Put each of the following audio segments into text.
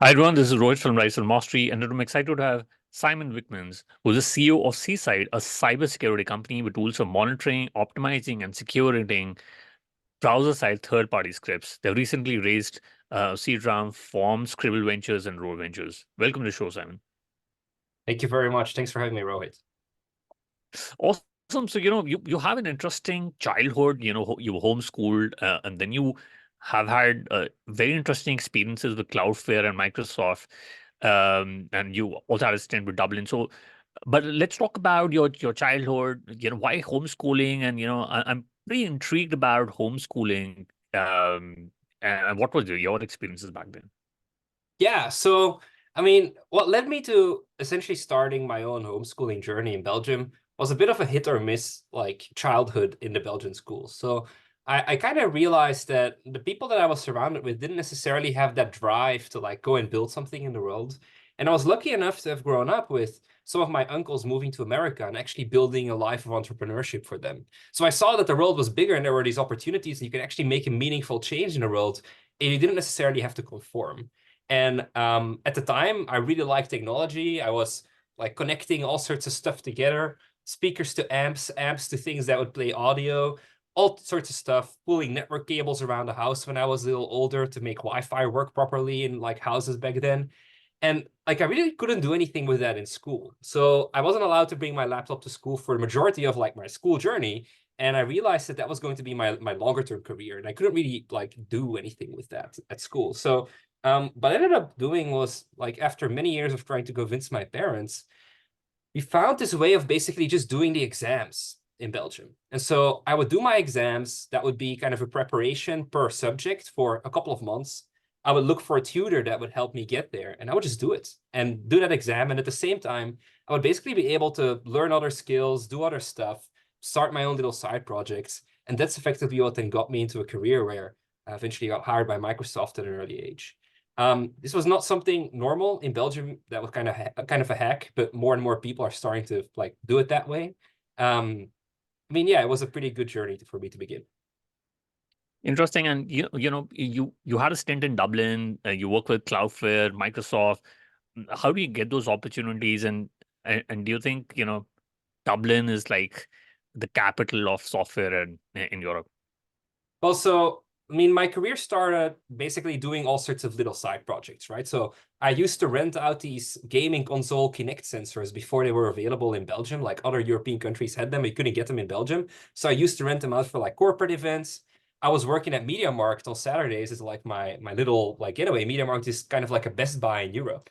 Hi, everyone. This is Rohit from Rise and Mastery, and I'm excited to have Simon Wijckmans, who's the CEO of Seaside, a cybersecurity company with tools for monitoring, optimizing, and securing browser-side third-party scripts. They've recently raised seed round from Scribble Ventures and Roll Ventures. Welcome to the show, Simon. Thank you very much. Thanks for having me, Rohit. Awesome. So, you have an interesting childhood. You were homeschooled, and then you have had very interesting experiences with Cloudflare and Microsoft, and you also had a stint with Dublin. So, but let's talk about your childhood. Why homeschooling? And I'm pretty intrigued about homeschooling. And what was your experiences back then? Yeah, so I mean, what led me to essentially starting my own homeschooling journey in Belgium was a bit of a hit or miss like childhood in the Belgian schools. So I kind of realized that the people that I was surrounded with didn't necessarily have that drive to like go and build something in the world. And I was lucky enough to have grown up with some of my uncles moving to America and actually building a life of entrepreneurship for them. So I saw that the world was bigger and there were these opportunities and you could actually make a meaningful change in the world and you didn't necessarily have to conform. And at the time, I really liked technology. I was like connecting all sorts of stuff together, speakers to amps, amps to things that would play audio, all sorts of stuff, pulling network cables around the house when I was a little older to make Wi-Fi work properly in like houses back then. And like I really couldn't do anything with that in school. So I wasn't allowed to bring my laptop to school for the majority of like my school journey. And I realized that that was going to be my longer term career. And I couldn't really like do anything with that at school. So what I ended up doing was like after many years of trying to convince my parents, we found this way of basically just doing the exams in Belgium. And so I would do my exams. That would be kind of a preparation per subject for a couple of months. I would look for a tutor that would help me get there, and I would just do it and do that exam. And at the same time, I would basically be able to learn other skills, do other stuff, start my own little side projects. And that's effectively what then got me into a career where I eventually got hired by Microsoft at an early age. This was not something normal in Belgium. That was kind of a hack, but more and more people are starting to like do it that way. I mean, yeah, it was a pretty good journey for me to begin. Interesting. And you had a stint in Dublin. You work with Cloudflare, Microsoft. How do you get those opportunities? And do you think Dublin is like the capital of software in Europe? Also, I mean, my career started basically doing all sorts of little side projects, right? So I used to rent out these gaming console Kinect sensors before they were available in Belgium. Like other European countries had them, we couldn't get them in Belgium. So I used to rent them out for like corporate events. I was working at MediaMarkt on Saturdays as like my little like getaway. MediaMarkt is kind of like a Best Buy in Europe.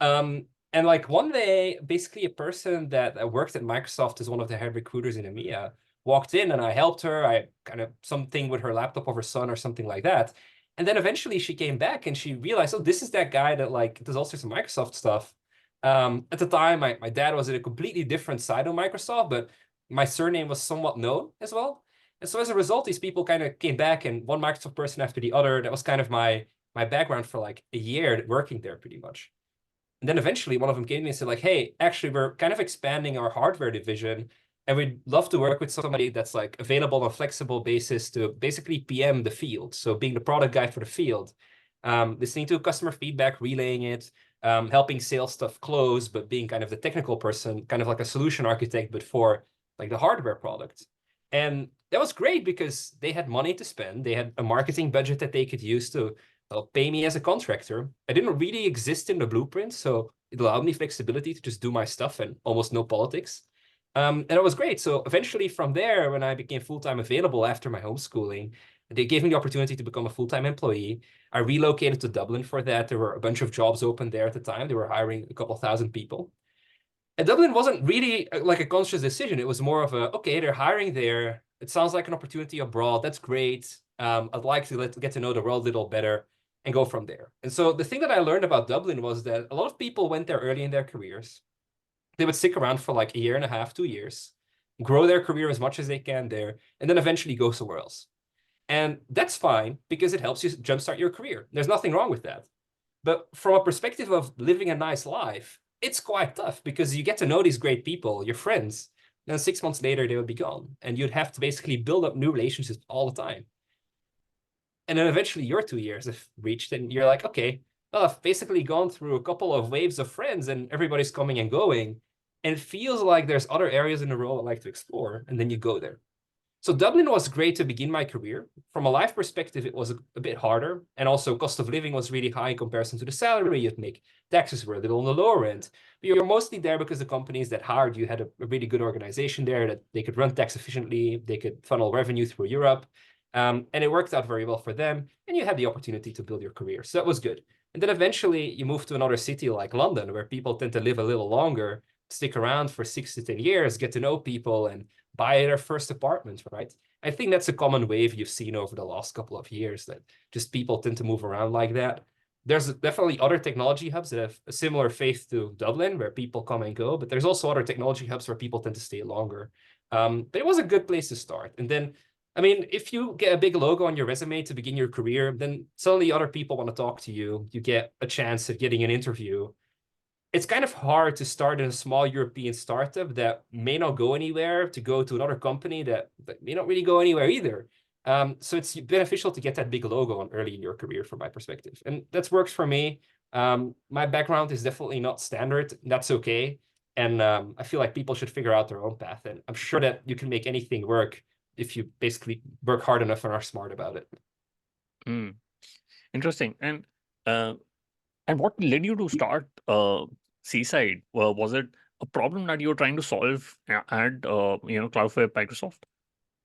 And like one day, basically a person that worked at Microsoft as one of the head recruiters in EMEA walked in and I helped her. I kind of something with her laptop of her son or something like that. And then eventually she came back and she realized, oh, this is that guy that like does all sorts of Microsoft stuff. At the time, my dad was at a completely different side of Microsoft, but my surname was somewhat known as well. And so as a result, these people kind of came back and one Microsoft person after the other. That was kind of my background for like a year working there pretty much. And then eventually one of them came to me and said like, hey, actually, we're kind of expanding our hardware division and we'd love to work with somebody that's like available on a flexible basis to basically PM the field. So being the product guy for the field, listening to customer feedback, relaying it, helping sales stuff close, but being kind of the technical person, kind of like a solution architect, but for like the hardware product. And that was great because they had money to spend. They had a marketing budget that they could use to pay me as a contractor. I didn't really exist in the blueprint, so it allowed me flexibility to just do my stuff and almost no politics. And it was great. So eventually from there, when I became full-time available after my homeschooling, they gave me the opportunity to become a full-time employee. I relocated to Dublin for that. There were a bunch of jobs open there at the time. They were hiring a couple thousand people. And Dublin wasn't really like a conscious decision. It was more of a, okay, they're hiring there. It sounds like an opportunity abroad. That's great. I'd like to get to know the world a little better and go from there. And so the thing that I learned about Dublin was that a lot of people went there early in their careers. They would stick around for like a year and a half, 2 years, grow their career as much as they can there, and then eventually go somewhere else. And that's fine because it helps you jumpstart your career. There's nothing wrong with that. But from a perspective of living a nice life, it's quite tough because you get to know these great people, your friends, then 6 months later they would be gone. And you'd have to basically build up new relationships all the time. And then eventually your 2 years have reached and you're like, okay, well, I've basically gone through a couple of waves of friends and everybody's coming and going. And it feels like there's other areas in the world I'd like to explore. And then you go there. So Dublin was great to begin my career. From a life perspective, it was a bit harder. And also cost of living was really high in comparison to the salary you'd make. Taxes were a little on the lower end. But you're mostly there because the companies that hired you had a really good organization there that they could run tax efficiently. They could funnel revenue through Europe. And it worked out very well for them. And you had the opportunity to build your career. So that was good. And then eventually you move to another city like London, where people tend to live a little longer, stick around for 6 to 10 years, get to know people, and buy their first apartment, right? I think that's a common wave you've seen over the last couple of years, that just people tend to move around like that. There's definitely other technology hubs that have a similar faith to Dublin, where people come and go, but there's also other technology hubs where people tend to stay longer. But it was a good place to start. And then, I mean, if you get a big logo on your resume to begin your career, then suddenly other people want to talk to you. You get a chance at getting an interview. It's kind of hard to start in a small European startup that may not go anywhere to go to another company that may not really go anywhere either. So it's beneficial to get that big logo on early in your career, from my perspective. And that works for me. My background is definitely not standard. That's okay. And I feel like people should figure out their own path. And I'm sure that you can make anything work if you basically work hard enough and are smart about it. Interesting. And what led you to start Seaside? Was it a problem that you were trying to solve at Cloudflare, Microsoft?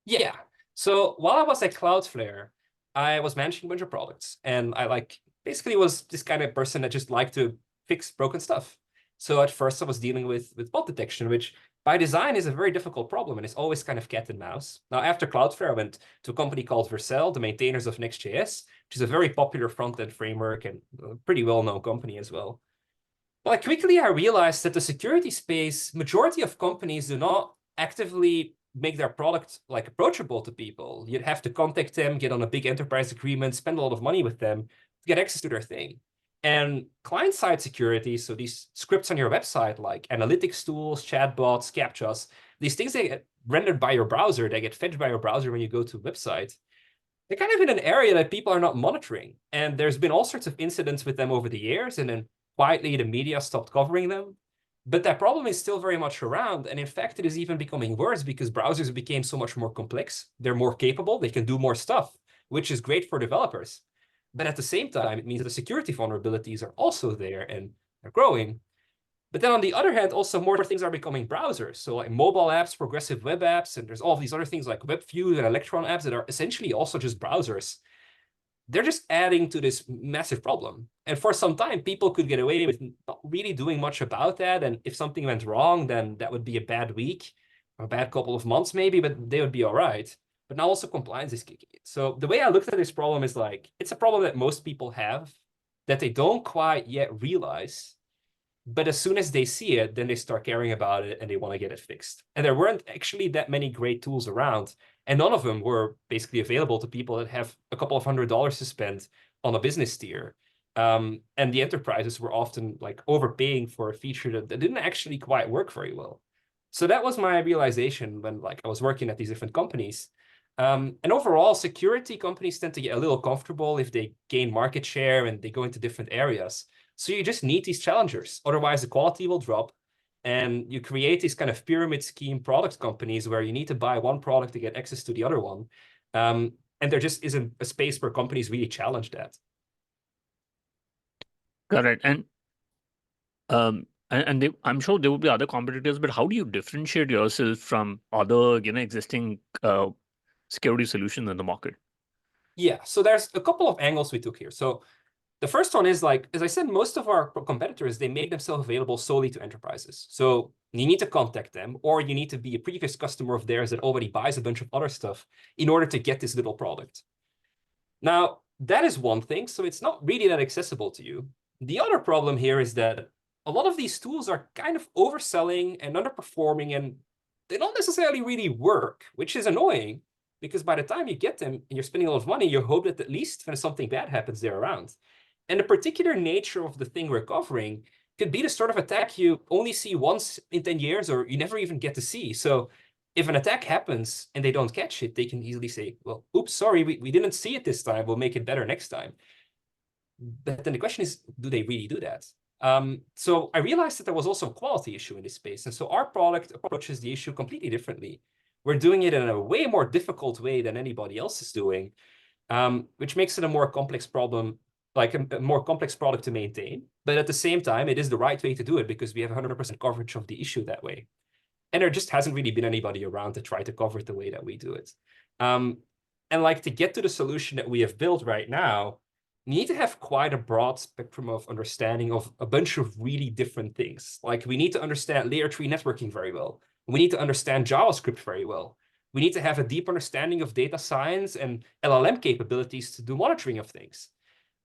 Yeah. So while I was at Cloudflare, I was managing a bunch of products, and I basically was this kind of person that just liked to fix broken stuff. So at first I was dealing with bot detection, which by design is a very difficult problem, and it's always kind of cat and mouse. Now, after Cloudflare, I went to a company called Vercel, the maintainers of Next.js, which is a very popular front-end framework and a pretty well-known company as well. But quickly I realized that the security space, majority of companies do not actively make their product like approachable to people. You'd have to contact them, get on a big enterprise agreement, spend a lot of money with them to get access to their thing. And client-side security, so these scripts on your website, like analytics tools, chatbots, captchas, these things they get rendered by your browser, they get fetched by your browser when you go to a website. They're kind of in an area that people are not monitoring. And there's been all sorts of incidents with them over the years, and then quietly the media stopped covering them. But that problem is still very much around. And in fact, it is even becoming worse because browsers became so much more complex. They're more capable, they can do more stuff, which is great for developers. But at the same time, it means that the security vulnerabilities are also there and they're growing. But then on the other hand, also more things are becoming browsers. So like mobile apps, progressive web apps, and there's all these other things like WebView and Electron apps that are essentially also just browsers. They're just adding to this massive problem. And for some time, people could get away with not really doing much about that. And if something went wrong, then that would be a bad week, or a bad couple of months maybe, but they would be all right. But now also compliance is kicking in. So the way I looked at this problem is like, it's a problem that most people have that they don't quite yet realize. But as soon as they see it, then they start caring about it and they want to get it fixed. And there weren't actually that many great tools around. And none of them were basically available to people that have a couple of $100s to spend on a business tier. And the enterprises were often like overpaying for a feature that didn't actually quite work very well. So that was my realization when like I was working at these different companies. And overall, security companies tend to get a little comfortable if they gain market share and they go into different areas. So you just need these challengers. Otherwise, the quality will drop. And you create these kind of pyramid scheme product companies where you need to buy one product to get access to the other one. And there just isn't a space where companies really challenge that. Correct. And I'm sure there will be other competitors, but how do you differentiate yourself from other, existing security solutions in the market? Yeah, so there's a couple of angles we took here. So the first one is like, as I said, most of our competitors, they make themselves available solely to enterprises. So you need to contact them, or you need to be a previous customer of theirs that already buys a bunch of other stuff in order to get this little product. Now, that is one thing. So it's not really that accessible to you. The other problem here is that a lot of these tools are kind of overselling and underperforming, and they don't necessarily really work, which is annoying because by the time you get them and you're spending a lot of money, you hope that at least when something bad happens, they're around. And the particular nature of the thing we're covering could be the sort of attack you only see once in 10 years or you never even get to see. So if an attack happens and they don't catch it, they can easily say, well, oops, sorry, we didn't see it this time. We'll make it better next time. But then the question is, do they really do that? So I realized that there was also a quality issue in this space. And so our product approaches the issue completely differently. We're doing it in a way more difficult way than anybody else is doing, which makes it a more complex problem, like a more complex product to maintain. But at the same time, it is the right way to do it because we have 100% coverage of the issue that way. And there just hasn't really been anybody around to try to cover it the way that we do it. And like to get to the solution that we have built right now, you need to have quite a broad spectrum of understanding of a bunch of really different things. Like we need to understand layer 3 networking very well. We need to understand JavaScript very well. We need to have a deep understanding of data science and LLM capabilities to do monitoring of things.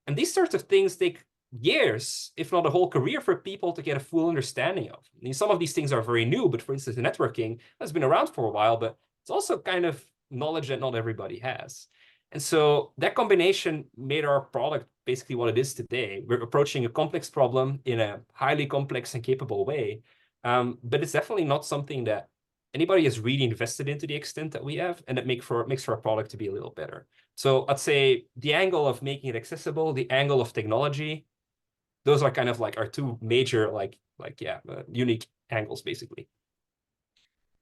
And these sorts of things take years, if not a whole career, for people to get a full understanding of. I mean, some of these things are very new, but for instance, the networking has been around for a while, but it's also kind of knowledge that not everybody has. And so that combination made our product basically what it is today. We're approaching a complex problem in a highly complex and capable way, but it's definitely not something that anybody has really invested into the extent that we have, and that makes for our product to be a little better. So I'd say the angle of making it accessible, the angle of technology, those are kind of like our two major unique angles, basically.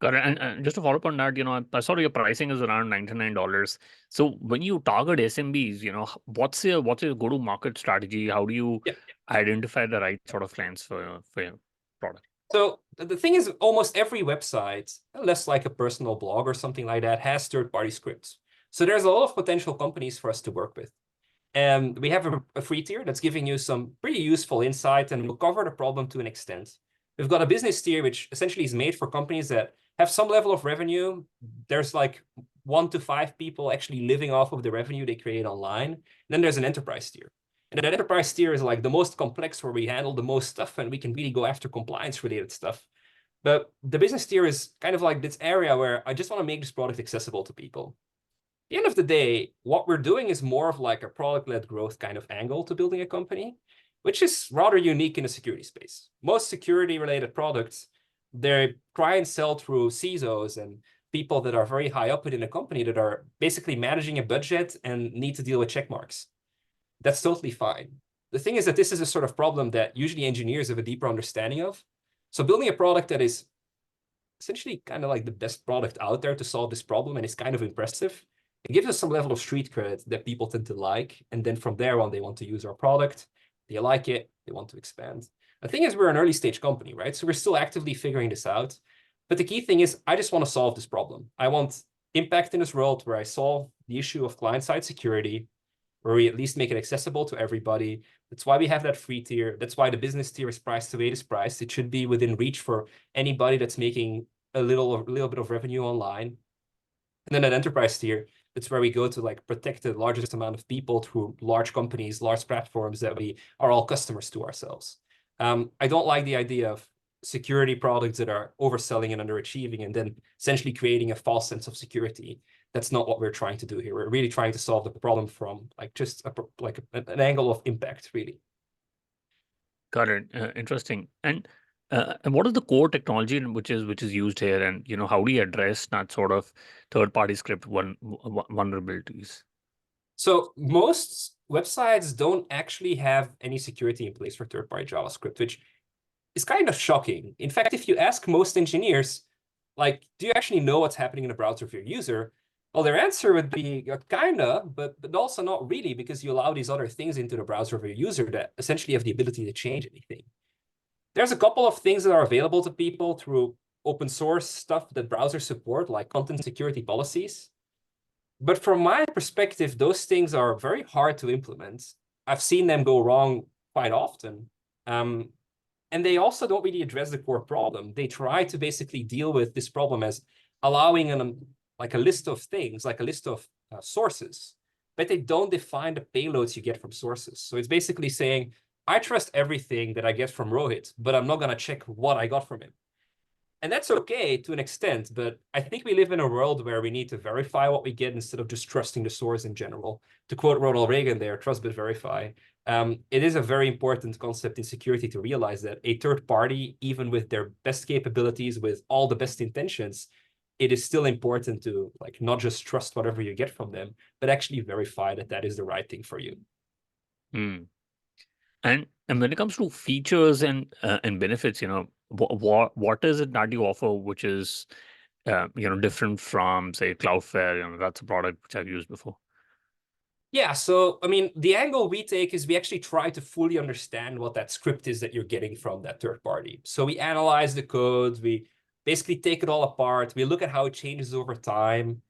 Got it. And just to follow up on that, I saw your pricing is around $99. So when you target SMBs, what's your go-to-market strategy? How do you identify the right sort of clients for your product? So the thing is, almost every website, unless like a personal blog or something like that, has third-party scripts. So there's a lot of potential companies for us to work with. And we have a free tier that's giving you some pretty useful insight and will cover the problem to an extent. We've got a business tier, which essentially is made for companies that have some level of revenue. There's like 1 to 5 people actually living off of the revenue they create online. And then there's an enterprise tier. And that enterprise tier is like the most complex, where we handle the most stuff and we can really go after compliance-related stuff. But the business tier is kind of like this area where I just want to make this product accessible to people. At the end of the day, what we're doing is more of like a product-led growth kind of angle to building a company, which is rather unique in the security space. Most security-related products, they try and sell through CISOs and people that are very high up within a company that are basically managing a budget and need to deal with check marks. That's totally fine. The thing is that this is a sort of problem that usually engineers have a deeper understanding of. So building a product that is essentially kind of like the best product out there to solve this problem and is kind of impressive, it gives us some level of street cred that people tend to like. And then from there on, they want to use our product. They like it. They want to expand. The thing is, we're an early stage company, right? So we're still actively figuring this out. But the key thing is, I just want to solve this problem. I want impact in this world where I solve the issue of client-side security, where we at least make it accessible to everybody. That's why we have that free tier. That's why the business tier is priced the way it is priced. It should be within reach for anybody that's making a little bit of revenue online. And then that enterprise tier, that's where we go to like protect the largest amount of people through large companies, large platforms that we are all customers to ourselves. I don't like the idea of security products that are overselling and underachieving and then essentially creating a false sense of security. That's not what we're trying to do here. We're really trying to solve the problem from like just an angle of impact, really. Got it. Interesting. And what is the core technology which is used here, and how do you address that sort of third-party script vulnerabilities? So most websites don't actually have any security in place for third-party JavaScript, which is kind of shocking. In fact, if you ask most engineers, like, do you actually know what's happening in the browser of your user? Well, their answer would be kinda, but also not really, because you allow these other things into the browser of your user that essentially have the ability to change anything. There's a couple of things that are available to people through open source stuff that browsers support, like content security policies. But from my perspective, those things are very hard to implement. I've seen them go wrong quite often. And they also don't really address the core problem. They try to basically deal with this problem as allowing a list of things, like a list of sources, but they don't define the payloads you get from sources. So it's basically saying, I trust everything that I get from Rohit, but I'm not going to check what I got from him. And that's okay to an extent, but I think we live in a world where we need to verify what we get instead of just trusting the source in general. To quote Ronald Reagan there, trust but verify. It is a very important concept in security to realize that a third party, even with their best capabilities, with all the best intentions, it is still important to not just trust whatever you get from them, but actually verify that that is the right thing for you. And when it comes to features and benefits, what is it that you offer, which is different from, say, Cloudflare? That's a product which I've used before. Yeah, so I mean, the angle we take is we actually try to fully understand what that script is that you're getting from that third party. So we analyze the code, we basically take it all apart, we look at how it changes over time.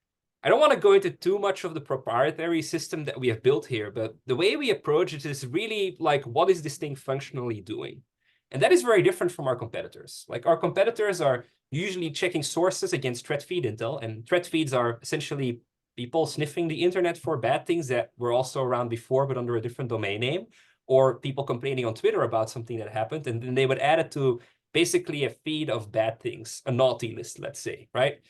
I don't want to go into too much of the proprietary system that we have built here, but the way we approach it is really like, what is this thing functionally doing? And that is very different from our competitors. Like our competitors are usually checking sources against threat feed intel, and threat feeds are essentially people sniffing the internet for bad things that were also around before, but under a different domain name, or people complaining on Twitter about something that happened, and then they would add it to basically a feed of bad things, a naughty list, let's say, right?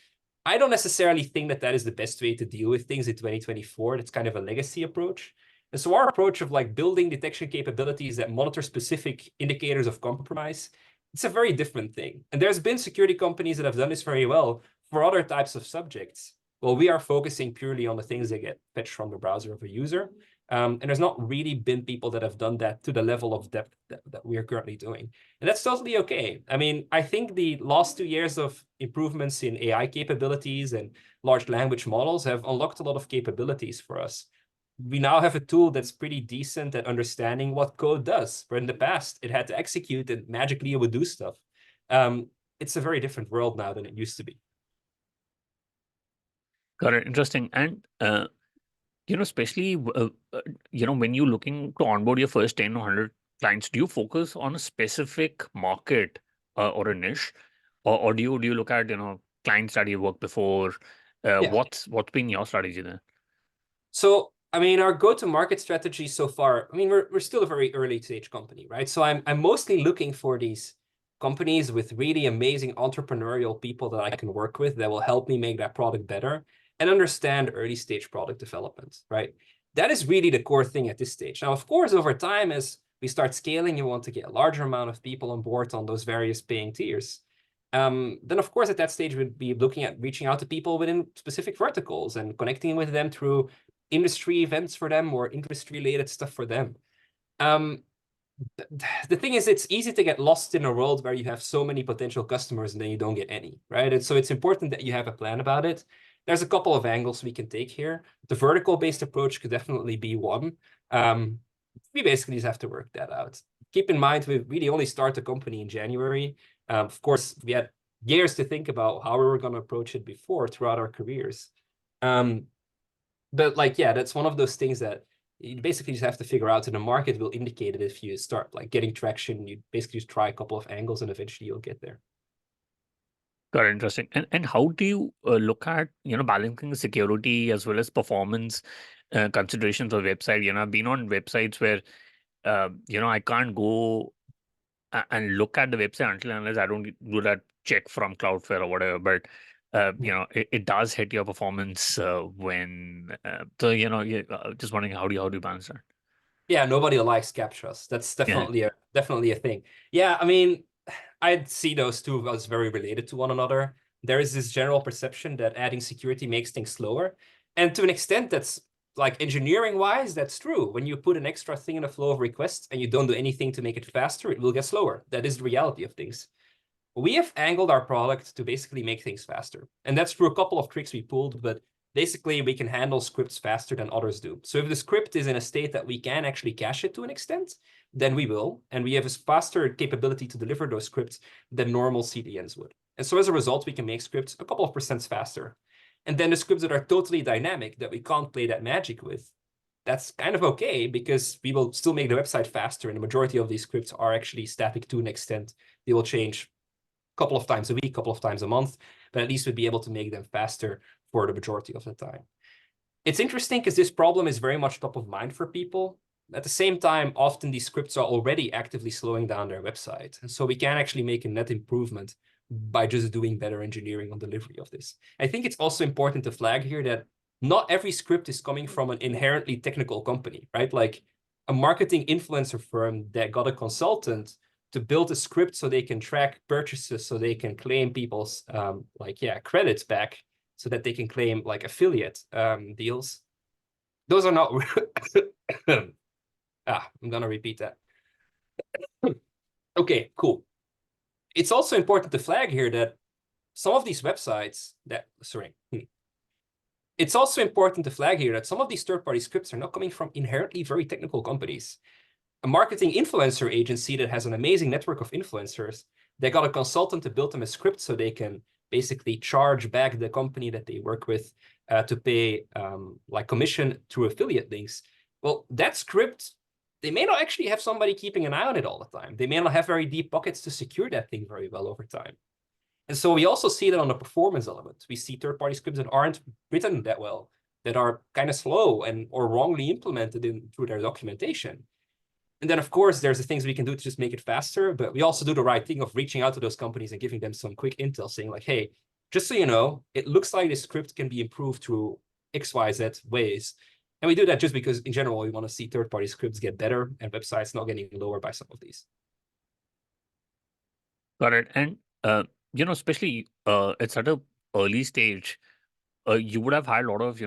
I don't necessarily think that that is the best way to deal with things in 2024. That's kind of a legacy approach. And so our approach of like building detection capabilities that monitor specific indicators of compromise, it's a very different thing. And there's been security companies that have done this very well for other types of subjects. Well, we are focusing purely on the things that get fetched from the browser of a user. And there's not really been people that have done that to the level of depth that we are currently doing. And that's totally okay. I mean, I think the last 2 years of improvements in AI capabilities and large language models have unlocked a lot of capabilities for us. We now have a tool that's pretty decent at understanding what code does, where in the past it had to execute and magically it would do stuff. It's a very different world now than it used to be. Got it. Interesting. And especially when you're looking to onboard your first 10 or 100 clients, do you focus on a specific market or a niche, or do you look at clients that you worked before? Yeah. What's been your strategy there? So, I mean, our go-to-market strategy so far, I mean, we're still a very early stage company, right? So I'm mostly looking for these companies with really amazing entrepreneurial people that I can work with that will help me make that product better and understand early stage product development, right? That is really the core thing at this stage. Now, of course, over time, as we start scaling, you want to get a larger amount of people on board on those various paying tiers. Then, of course, at that stage, we'd be looking at reaching out to people within specific verticals and connecting with them through industry events for them or industry-related stuff for them. The thing is, it's easy to get lost in a world where you have so many potential customers and then you don't get any, right? And so it's important that you have a plan about it. There's a couple of angles we can take here. The vertical-based approach could definitely be one. We basically just have to work that out. Keep in mind, we really only started the company in January. Of course, we had years to think about how we were going to approach it before throughout our careers. But like, yeah, that's one of those things that you basically just have to figure out, and the market will indicate it if you start like getting traction. You basically just try a couple of angles and eventually you'll get there. Got it. Interesting. And how do you look at balancing security as well as performance considerations of website? I've been on websites where I can't go and look at the website unless I don't do that check from Cloudflare or whatever. But it does hit your performance when. Just wondering how do you balance that? Yeah, nobody likes CAPTCHAs. That's Yeah. definitely a thing. Yeah, I mean, I'd see those two as very related to one another. There is this general perception that adding security makes things slower, and to an extent, that's like engineering-wise, that's true. When you put an extra thing in a flow of requests and you don't do anything to make it faster, it will get slower. That is the reality of things. We have angled our product to basically make things faster, and that's through a couple of tricks we pulled, but basically we can handle scripts faster than others do. So if the script is in a state that we can actually cache it to an extent, then we will, and we have a faster capability to deliver those scripts than normal CDNs would. And so as a result, we can make scripts a couple of percent faster. And then the scripts that are totally dynamic, that we can't play that magic with, that's kind of okay, because we will still make the website faster, and the majority of these scripts are actually static to an extent. They will change couple of times a week, couple of times a month, but at least we'd be able to make them faster for the majority of the time. It's interesting because this problem is very much top of mind for people. At the same time, often these scripts are already actively slowing down their website. And so we can actually make a net improvement by just doing better engineering on delivery of this. I think it's also important to flag here that not every script is coming from an inherently technical company, right? Like a marketing influencer firm that got a consultant to build a script so they can track purchases, so they can claim people's credits back, so that they can claim like affiliate deals. Those are not I'm gonna repeat that. Okay, cool. It's also important to flag here that some of these websites that, it's also important to flag here that some of these third-party scripts are not coming from inherently very technical companies. A marketing influencer agency that has an amazing network of influencers, they got a consultant to build them a script so they can basically charge back the company that they work with to pay like commission through affiliate links. Well, that script, they may not actually have somebody keeping an eye on it all the time. They may not have very deep pockets to secure that thing very well over time. And so we also see that on the performance element. We see third-party scripts that aren't written that well, that are kind of slow and or wrongly implemented through their documentation. And then, of course, there's the things we can do to just make it faster, but we also do the right thing of reaching out to those companies and giving them some quick intel saying like, hey, just so you know, it looks like this script can be improved through X, Y, Z ways. And we do that just because in general, we want to see third-party scripts get better and websites not getting lower by some of these. Got it. And, especially at such an early stage, you would have had a lot of,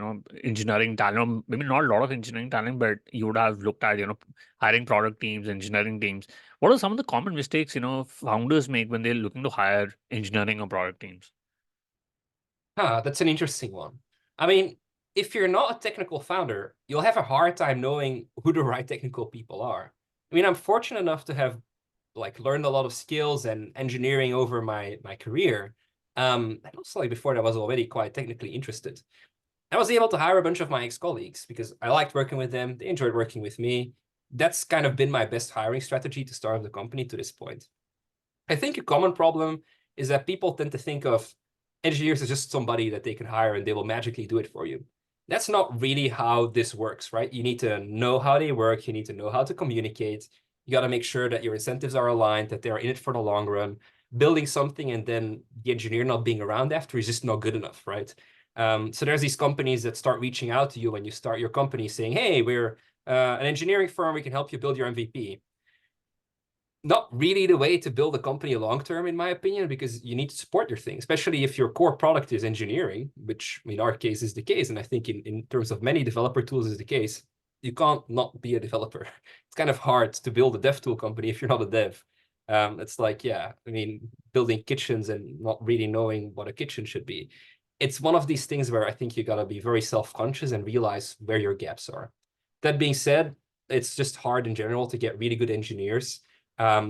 engineering talent, maybe not a lot of engineering talent, but you would have looked at, hiring product teams, engineering teams. What are some of the common mistakes, founders make when they're looking to hire engineering or product teams? That's an interesting one. I mean, if you're not a technical founder, you'll have a hard time knowing who the right technical people are. I mean, I'm fortunate enough to have like learned a lot of skills and engineering over my career. And also like before that I was already quite technically interested. I was able to hire a bunch of my ex-colleagues because I liked working with them. They enjoyed working with me. That's kind of been my best hiring strategy to start the company to this point. I think a common problem is that people tend to think of engineers as just somebody that they can hire and they will magically do it for you. That's not really how this works, right? You need to know how they work. You need to know how to communicate. You got to make sure that your incentives are aligned, that they're in it for the long run. Building something and then the engineer not being around after is just not good enough, right? So there's these companies that start reaching out to you when you start your company saying, hey, we're an engineering firm. We can help you build your MVP. Not really the way to build a company long-term, in my opinion, because you need to support your thing, especially if your core product is engineering, which in our case is the case. And I think in terms of many developer tools is the case. You can't not be a developer. It's kind of hard to build a dev tool company if you're not a dev. It's like, yeah, I mean, building kitchens and not really knowing what a kitchen should be. It's one of these things where I think you got to be very self-conscious and realize where your gaps are. That being said, it's just hard in general to get really good engineers.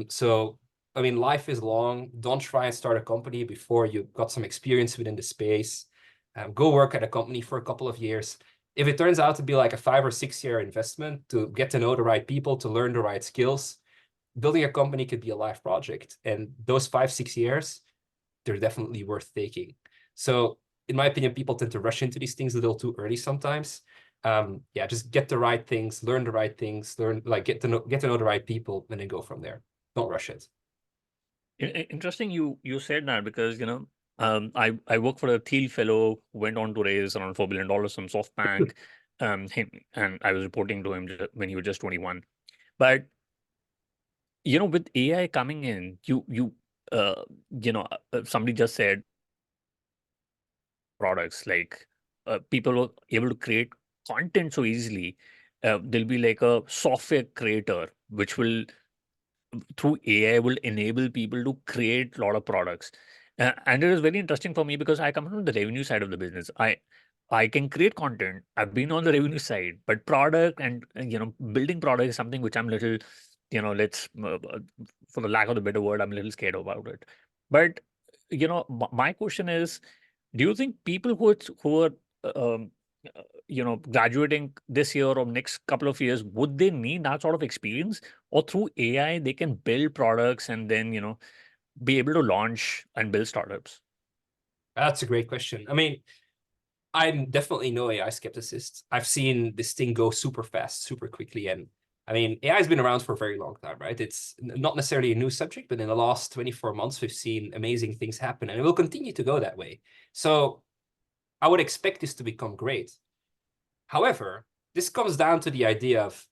So, I mean, life is long. Don't try and start a company before you've got some experience within the space. Go work at a company for a couple of years. If it turns out to be like a 5 or 6 year investment to get to know the right people, to learn the right skills, building a company could be a life project. And those 5, 6 years, they're definitely worth taking. So in my opinion, people tend to rush into these things a little too early sometimes. Yeah, just get the right things, learn the right things, get to know the right people, and then go from there. Don't rush it. Interesting you said that because, I work for a Thiel fellow who went on to raise around $4 billion from SoftBank. And I was reporting to him when he was just 21. But, with AI coming in, somebody just said products like people were able to create content so easily. There'll be like a software creator, which will, through AI, will enable people to create a lot of products. And it is very interesting for me because I come from the revenue side of the business. I can create content. I've been on the revenue side, but product and building product is something which I'm little, let's for the lack of the better word, I'm a little scared about it. But my question is, do you think people who are um, graduating this year or next couple of years, would they need that sort of experience, or through AI they can build products and then be able to launch and build startups? That's a great question. I mean, I'm definitely no AI skepticist. I've seen this thing go super fast, super quickly. And I mean, AI has been around for a very long time, right? It's not necessarily a new subject, but in the last 24 months, we've seen amazing things happen and it will continue to go that way. So I would expect this to become great. However, this comes down to the idea of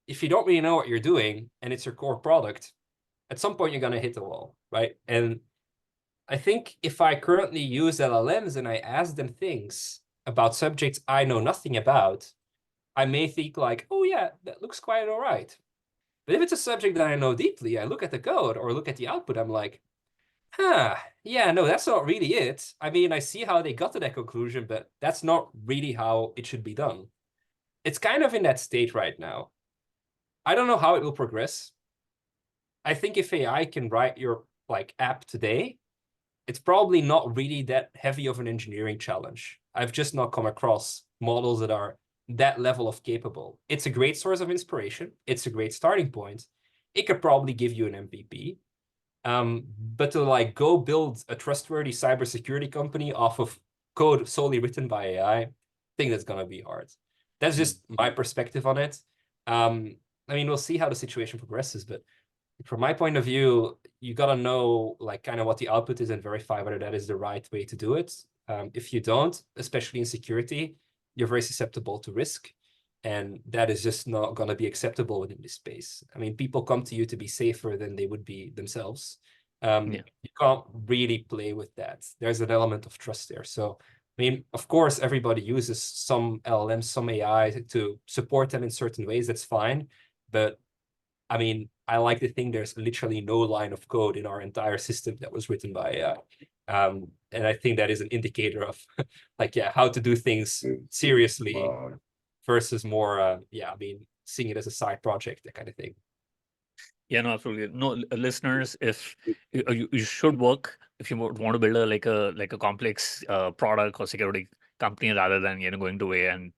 if you don't really know what you're doing and it's your core product, at some point you're going to hit the wall, right? And I think if I currently use LLMs and I ask them things about subjects I know nothing about, I may think like, oh yeah, that looks quite all right. But if it's a subject that I know deeply, I look at the code or look at the output, I'm like, yeah, no, that's not really it. I mean, I see how they got to that conclusion, but that's not really how it should be done. It's kind of in that state right now. I don't know how it will progress. I think if AI can write your app today, it's probably not really that heavy of an engineering challenge. I've just not come across models that are that level of capable. It's a great source of inspiration. It's a great starting point. It could probably give you an MVP. But to go build a trustworthy cybersecurity company off of code solely written by AI, I think that's gonna be hard. That's just my perspective on it. I mean, we'll see how the situation progresses, but from my point of view, you gotta know kind of what the output is and verify whether that is the right way to do it. If you don't, especially in security, you're very susceptible to risk. And that is just not going to be acceptable within this space. I mean, people come to you to be safer than they would be themselves. You can't really play with that. There's an element of trust there. So, I mean, of course, everybody uses some LLMs, some AI to support them in certain ways. That's fine. But I mean, I like to think there's literally no line of code in our entire system that was written by AI. And I think that is an indicator of how to do things seriously versus more, I mean, seeing it as a side project, that kind of thing. Yeah, no, absolutely. No, listeners, if you should work if you want to build a complex product or security company rather than going to way and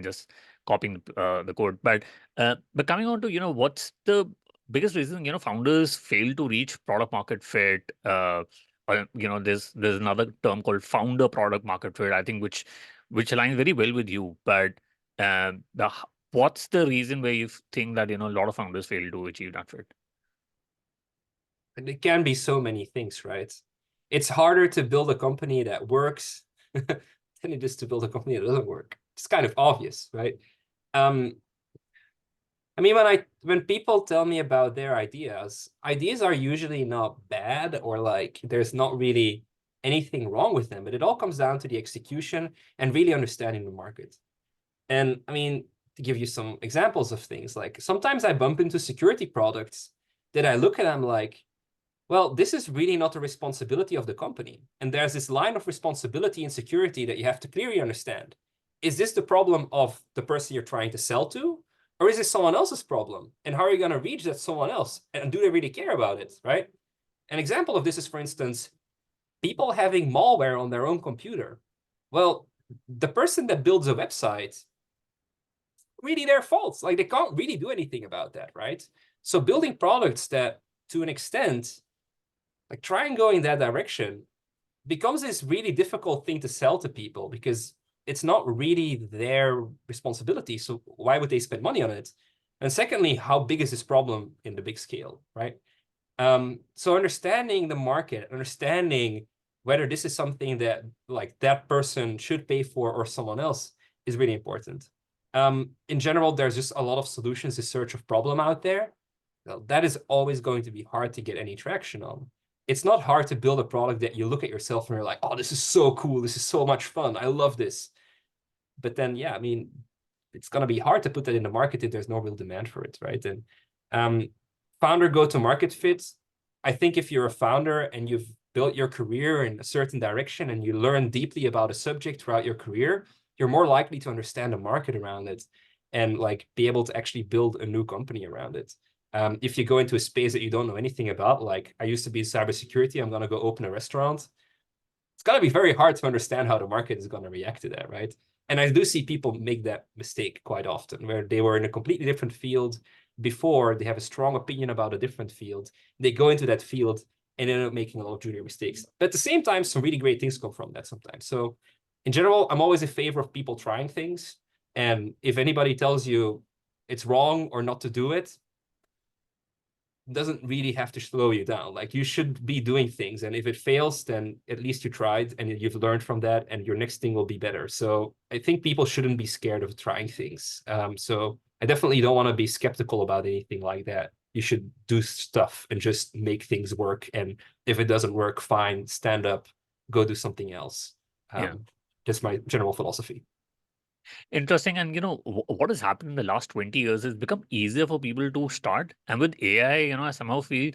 just copying the code. But coming on to what's the biggest reason founders fail to reach product market fit. Or, there's another term called founder product market fit, I think, which aligns very well with you. But the what's the reason where you think that a lot of founders fail to achieve that fit? And it can be so many things, right? It's harder to build a company that works than it is to build a company that doesn't work. It's kind of obvious, right? I mean, when people tell me about their ideas are usually not bad or there's not really anything wrong with them, but it all comes down to the execution and really understanding the market. And I mean, to give you some examples of things, sometimes I bump into security products that I look at, I'm like, well, this is really not the responsibility of the company. And there's this line of responsibility in security that you have to clearly understand. Is this the problem of the person you're trying to sell to? Or is this someone else's problem? And how are you going to reach that someone else? And do they really care about it, right? An example of this is, for instance, people having malware on their own computer. Well, the person that builds a website, really their fault. They can't really do anything about that, right? So building products that, to an extent, try and go in that direction becomes this really difficult thing to sell to people because it's not really their responsibility. So why would they spend money on it? And secondly, how big is this problem in the big scale, right? So understanding the market, understanding whether this is something that that person should pay for or someone else is really important. In general, there's just a lot of solutions to search of problem out there. Well, that is always going to be hard to get any traction on. It's not hard to build a product that you look at yourself and you're like, oh, this is so cool. This is so much fun. I love this. But then, yeah, I mean, it's going to be hard to put that in the market if there's no real demand for it, right? And founder go-to-market fit. I think if you're a founder and you've built your career in a certain direction and you learn deeply about a subject throughout your career, you're more likely to understand the market around it and be able to actually build a new company around it. If you go into a space that you don't know anything about, I used to be in cybersecurity, I'm going to go open a restaurant. It's going to be very hard to understand how the market is going to react to that, right? And I do see people make that mistake quite often, where they were in a completely different field before, they have a strong opinion about a different field. They go into that field and end up making a lot of junior mistakes. But at the same time, some really great things come from that sometimes. So in general, I'm always in favor of people trying things. And if anybody tells you it's wrong or not to do it, doesn't really have to slow you down. You should be doing things, and if it fails, then at least you tried and you've learned from that, and your next thing will be better. So I think people shouldn't be scared of trying things. So I definitely don't want to be skeptical about anything like that. You should do stuff and just make things work, and if it doesn't work, fine, stand up, go do something else. That's my general philosophy. Interesting. And what has happened in the last 20 years is become easier for people to start. And with AI, I somehow feel,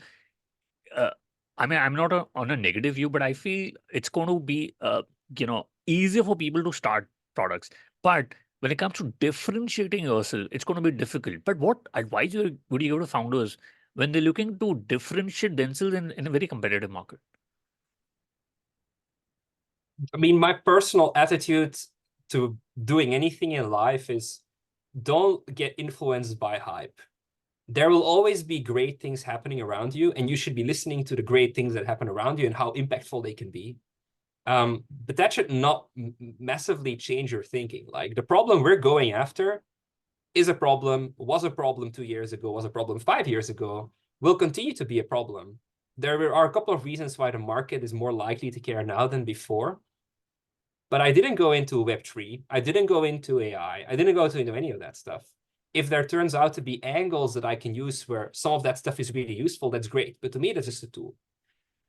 uh, I mean, I'm not on a negative view, but I feel it's going to be, easier for people to start products. But when it comes to differentiating yourself, it's going to be difficult. But what advice would you give to founders when they're looking to differentiate themselves in a very competitive market? I mean, my personal attitude to doing anything in life is don't get influenced by hype. There will always be great things happening around you, and you should be listening to the great things that happen around you and how impactful they can be. But that should not massively change your thinking. Like, the problem we're going after is a problem, was a problem 2 years ago, was a problem 5 years ago, will continue to be a problem. There are a couple of reasons why the market is more likely to care now than before. But I didn't go into Web3. I didn't go into AI. I didn't go into any of that stuff. If there turns out to be angles that I can use where some of that stuff is really useful, that's great. But to me, that's just a tool.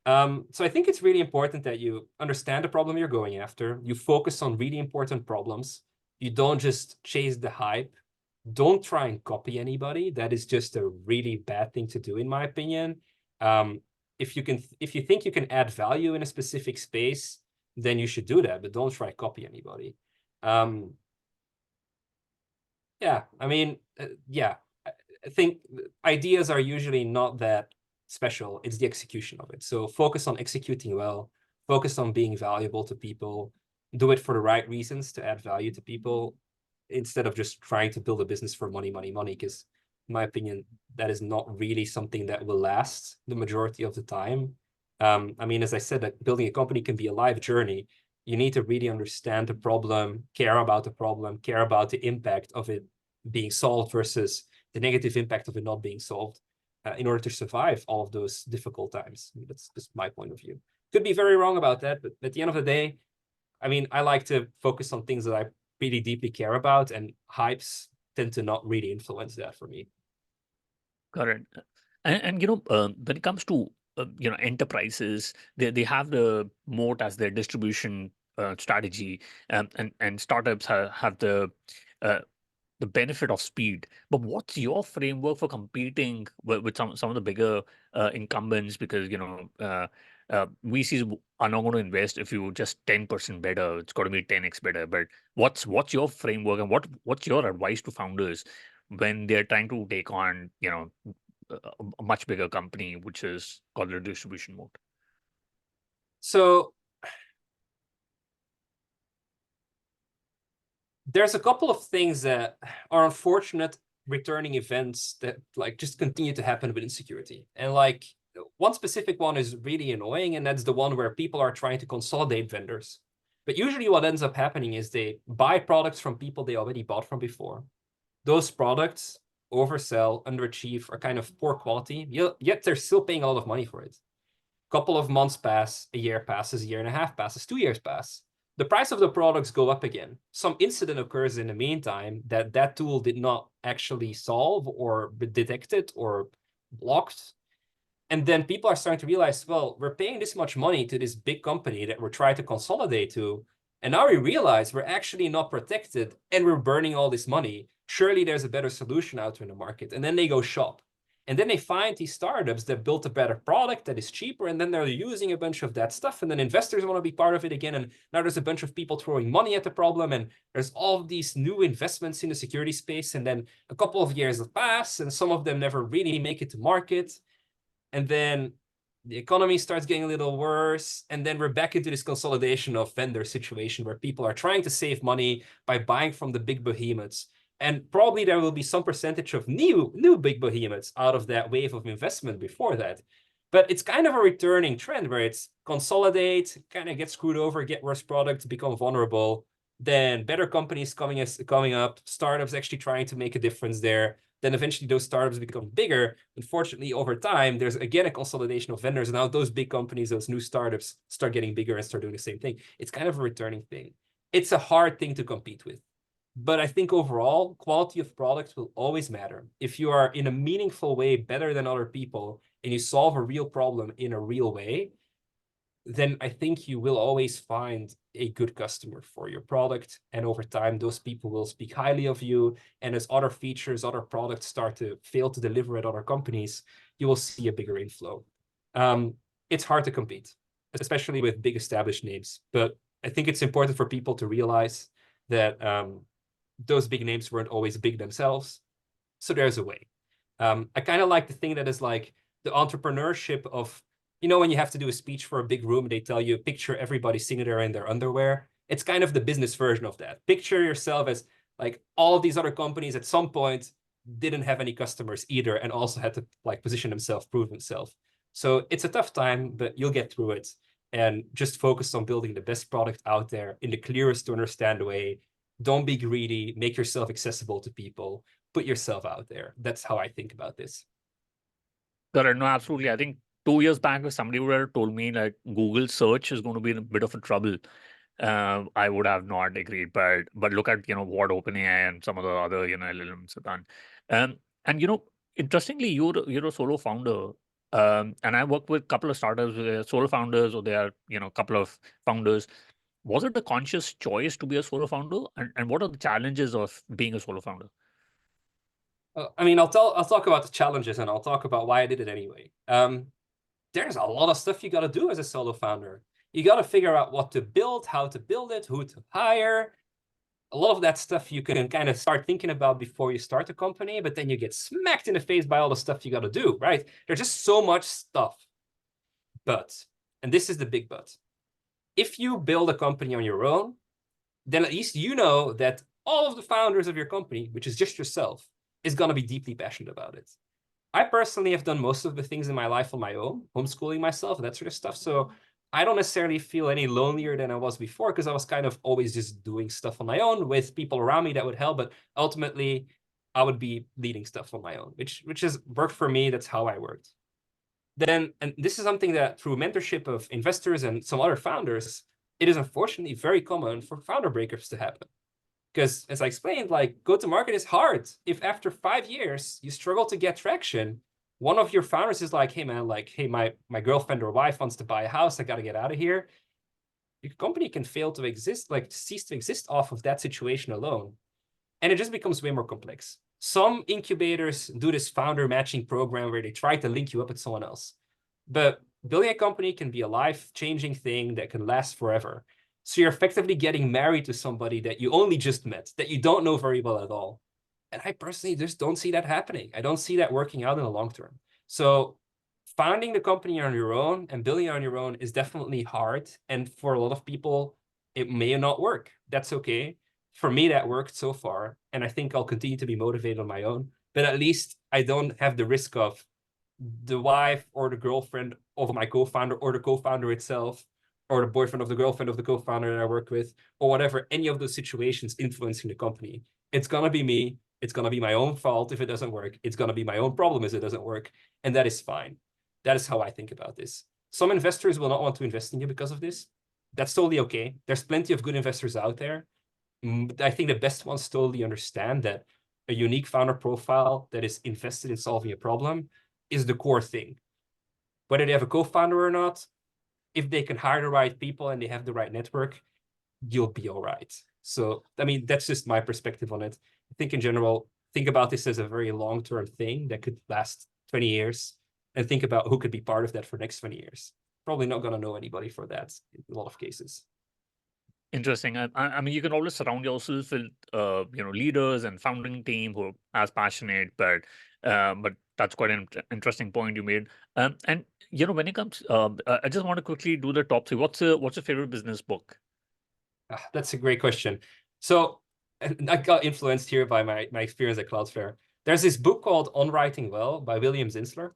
So I think it's really important that you understand the problem you're going after. You focus on really important problems. You don't just chase the hype. Don't try and copy anybody. That is just a really bad thing to do, in my opinion. If you think you can add value in a specific space, then you should do that, but don't try to copy anybody. Yeah, I mean, yeah, I think ideas are usually not that special. It's the execution of it. So focus on executing well, focus on being valuable to people, do it for the right reasons to add value to people, instead of just trying to build a business for money, money, money, because in my opinion, that is not really something that will last the majority of the time. I mean, as I said, that building a company can be a life journey. You need to really understand the problem, care about the problem, care about the impact of it being solved versus the negative impact of it not being solved, in order to survive all of those difficult times. I mean, that's just my point of view. Could be very wrong about that, but at the end of the day, I mean, I like to focus on things that I really deeply care about, and hypes tend to not really influence that for me. Correct. And when it comes to enterprises, they have the moat as their distribution strategy, and startups have uh, the benefit of speed. But what's your framework for competing with some of the bigger incumbents? Because VCs are not going to invest if you just 10% better. It's got to be 10x better. But what's your framework, and what's your advice to founders when they're trying to take on a much bigger company, which is called the distribution mode? So there's a couple of things that are unfortunate returning events that like just continue to happen within security. And like one specific one is really annoying, and that's the one where people are trying to consolidate vendors. But usually what ends up happening is they buy products from people they already bought from before. Those products oversell, underachieve, are kind of poor quality, yet they're still paying a lot of money for it. Couple of months pass, a year passes, a year and a half passes, 2 years pass. The price of the products go up again. Some incident occurs in the meantime that tool did not actually solve or be detected or blocked. And then people are starting to realize, well, we're paying this much money to this big company that we're trying to consolidate to. And now we realize we're actually not protected and we're burning all this money. Surely there's a better solution out there in the market. And then they go shop. And then they find these startups that built a better product that is cheaper, and then they're using a bunch of that stuff, and then investors want to be part of it again. And now there's a bunch of people throwing money at the problem, and there's all of these new investments in the security space. And then a couple of years pass, and some of them never really make it to market. And then the economy starts getting a little worse, and then we're back into this consolidation of vendor situation where people are trying to save money by buying from the big behemoths. And probably there will be some percentage of new big behemoths out of that wave of investment before that. But it's kind of a returning trend where it's consolidate, kind of get screwed over, get worse products, become vulnerable. Then better companies coming up, startups actually trying to make a difference there. Then eventually those startups become bigger. Unfortunately, over time, there's again a consolidation of vendors. And now those big companies, those new startups start getting bigger and start doing the same thing. It's kind of a returning thing. It's a hard thing to compete with. But I think overall, quality of products will always matter. If you are in a meaningful way better than other people and you solve a real problem in a real way, then I think you will always find a good customer for your product. And over time, those people will speak highly of you. And as other features, other products start to fail to deliver at other companies, you will see a bigger inflow. It's hard to compete, especially with big established names. But I think it's important for people to realize that those big names weren't always big themselves. So there's a way. I kind of like the thing that is like the entrepreneurship of, you know, when you have to do a speech for a big room, they tell you, picture everybody sitting there in their underwear. It's kind of the business version of that. Picture yourself as like all of these other companies at some point didn't have any customers either and also had to like position themselves, prove themselves. So it's a tough time, but you'll get through it. And just focus on building the best product out there in the clearest to understand way. Don't be greedy, make yourself accessible to people, put yourself out there. That's how I think about this. Correct. No, absolutely. I think 2 years back, if somebody would have told me like Google search is going to be in a bit of a trouble, I would have not agreed. But look at what OpenAI and some of the other LLMs have done. And interestingly, you're a solo founder, and I work with a couple of startups where they're solo founders or they are a couple of founders. Was it a conscious choice to be a solo founder, and what are the challenges of being a solo founder? I mean, I'll talk about the challenges and I'll talk about why I did it anyway. There's a lot of stuff you got to do as a solo founder. You got to figure out what to build, how to build it, who to hire. A lot of that stuff you can kind of start thinking about before you start a company, but then you get smacked in the face by all the stuff you got to do, right? There's just so much stuff. But, and this is the big but, if you build a company on your own, then at least you know that all of the founders of your company, which is just yourself, is going to be deeply passionate about it. I personally have done most of the things in my life on my own, homeschooling myself, that sort of stuff. So I don't necessarily feel any lonelier than I was before because I was kind of always just doing stuff on my own with people around me that would help. But ultimately, I would be leading stuff on my own, which has worked for me. That's how I worked. Then, and this is something that through mentorship of investors and some other founders, it is unfortunately very common for founder breakups to happen. Because as I explained, like go-to-market is hard. If after 5 years you struggle to get traction, one of your founders is like, hey man, like, hey, my girlfriend or wife wants to buy a house, I got to get out of here. Your company can fail to exist, like cease to exist off of that situation alone. And it just becomes way more complex. Some incubators do this founder matching program where they try to link you up with someone else. But building a company can be a life-changing thing that can last forever. So you're effectively getting married to somebody that you only just met, that you don't know very well at all. And I personally just don't see that happening. I don't see that working out in the long term. So founding the company on your own and building it on your own is definitely hard. And for a lot of people, it may not work. That's okay. For me, that worked so far. And I think I'll continue to be motivated on my own. But at least I don't have the risk of the wife or the girlfriend of my co-founder or the co-founder itself or the boyfriend of the girlfriend of the co-founder that I work with or whatever, any of those situations influencing the company. It's going to be me. It's going to be my own fault if it doesn't work. It's going to be my own problem if it doesn't work. And that is fine. That is how I think about this. Some investors will not want to invest in you because of this. That's totally okay. There's plenty of good investors out there. I think the best ones totally understand that a unique founder profile that is invested in solving a problem is the core thing. Whether they have a co-founder or not, if they can hire the right people and they have the right network, you'll be all right. So, I mean, that's just my perspective on it. I think in general, think about this as a very long-term thing that could last 20 years and think about who could be part of that for the next 20 years. Probably not going to know anybody for that in a lot of cases. Interesting. I mean, you can always surround yourself with leaders and founding team who are as passionate, but that's quite an interesting point you made. And when it comes, I just want to quickly do the top three. What's your favorite business book? That's a great question. So I got influenced here by my experience at Cloudflare. There's this book called On Writing Well by William Zinsler.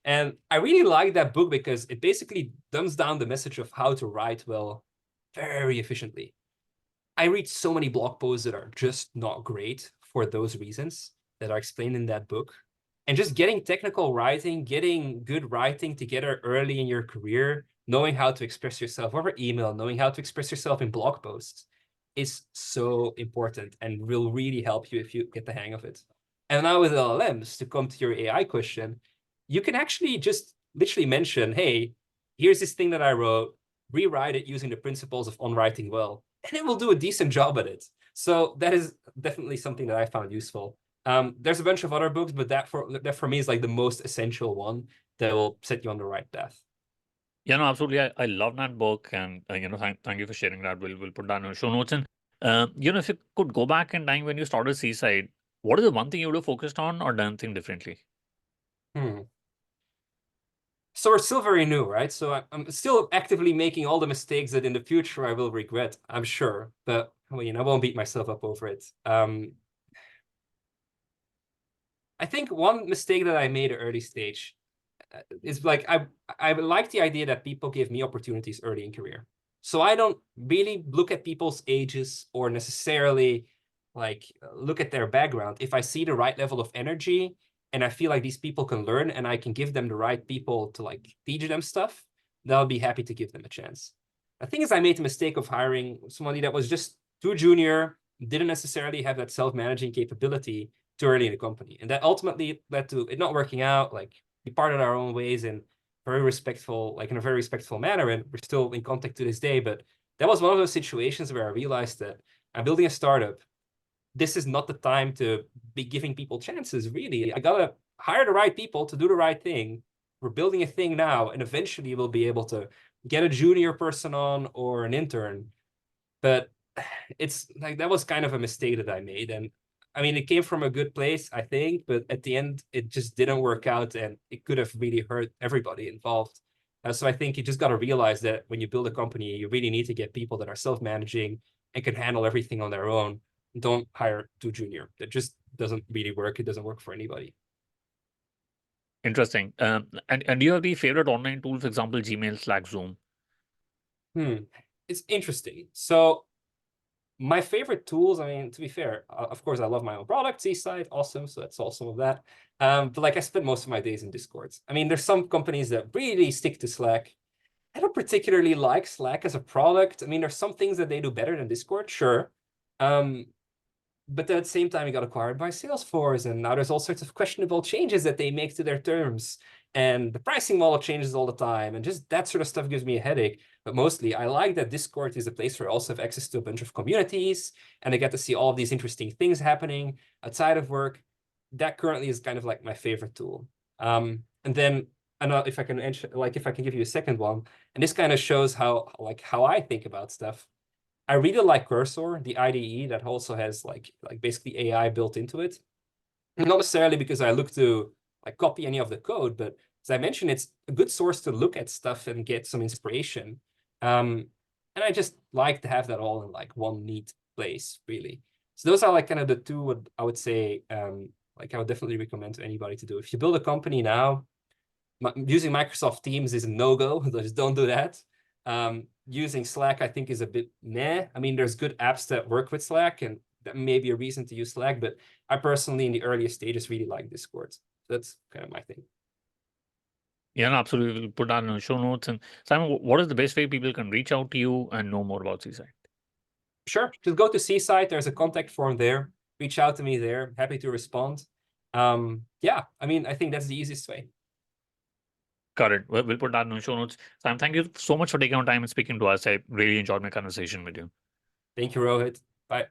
And I really like that book because it basically dumbs down the message of how to write well very efficiently. I read so many blog posts that are just not great for those reasons that are explained in that book. And just getting technical writing, getting good writing together early in your career, knowing how to express yourself over email, knowing how to express yourself in blog posts is so important and will really help you if you get the hang of it. And now with LLMs, to come to your AI question, you can actually just literally mention, hey, here's this thing that I wrote. rewrite it using the principles of on writing well, and it will do a decent job at it. So that is definitely something that I found useful. There's a bunch of other books, but that for me is like the most essential one that will set you on the right path. Yeah, no, absolutely. I love that book, and thank you for sharing that. We'll put that in our show notes. And if you could go back in time when you started Seaside, what is the one thing you would have focused on or done things differently? So we're still very new, right? So I'm still actively making all the mistakes that in the future I will regret, I'm sure. But I won't beat myself up over it. I think one mistake that I made at early stage is like I like the idea that people give me opportunities early in career. So I don't really look at people's ages or necessarily like look at their background. If I see the right level of energy and I feel like these people can learn and I can give them the right people to like teach them stuff, then I'll be happy to give them a chance. The thing is, I made the mistake of hiring somebody that was just too junior, didn't necessarily have that self-managing capability too early in the company. And that ultimately led to it not working out. Like we parted our own ways in very respectful, like in a very respectful manner. And we're still in contact to this day. But that was one of those situations where I realized that I'm building a startup. This is not the time to be giving people chances, really. I gotta hire the right people to do the right thing. We're building a thing now, and eventually we'll be able to get a junior person on or an intern. But it's like that was kind of a mistake that I made. And I mean, it came from a good place, I think, but at the end, it just didn't work out and it could have really hurt everybody involved. So I think you just got to realize that when you build a company, you really need to get people that are self-managing and can handle everything on their own. Don't hire too junior. That just doesn't really work. It doesn't work for anybody. Interesting. And do you have the favorite online tool, for example, Gmail, Slack, Zoom? It's interesting. So my favorite tools, I mean, to be fair, of course, I love my own product, Seaside, awesome. So that's all some of that. But like I spend most of my days in Discords. I mean, there's some companies that really stick to Slack. I don't particularly like Slack as a product. I mean, there's some things that they do better than Discord, sure. But at the same time, it got acquired by Salesforce, and now there's all sorts of questionable changes that they make to their terms. And the pricing model changes all the time, and just that sort of stuff gives me a headache. But mostly, I like that Discord is a place where I also have access to a bunch of communities, and I get to see all of these interesting things happening outside of work. That currently is kind of like my favorite tool. And then, if I can give you a second one, and this kind of shows how I think about stuff. I really like Cursor, the IDE that also has like basically AI built into it. Not necessarily because I look to like copy any of the code, but as I mentioned, it's a good source to look at stuff and get some inspiration. And I just like to have that all in like one neat place, really. So those are like kind of the two what I would say like I would definitely recommend to anybody to do. If you build a company now, using Microsoft Teams is a no-go. Just don't do that. Using Slack, I think, is a bit meh. I mean, there's good apps that work with Slack, and that may be a reason to use Slack, but I personally, in the earliest stages, really like Discord. So that's kind of my thing. Yeah, no, absolutely. We'll put that in the show notes. And Simon, what is the best way people can reach out to you and know more about Seaside? Sure, just go to Seaside. There's a contact form there. Reach out to me there. Happy to respond. Yeah, I mean, I think that's the easiest way. Got it. We'll put that in the show notes. Simon, thank you so much for taking our time and speaking to us. I really enjoyed my conversation with you. Thank you, Rohit. Bye.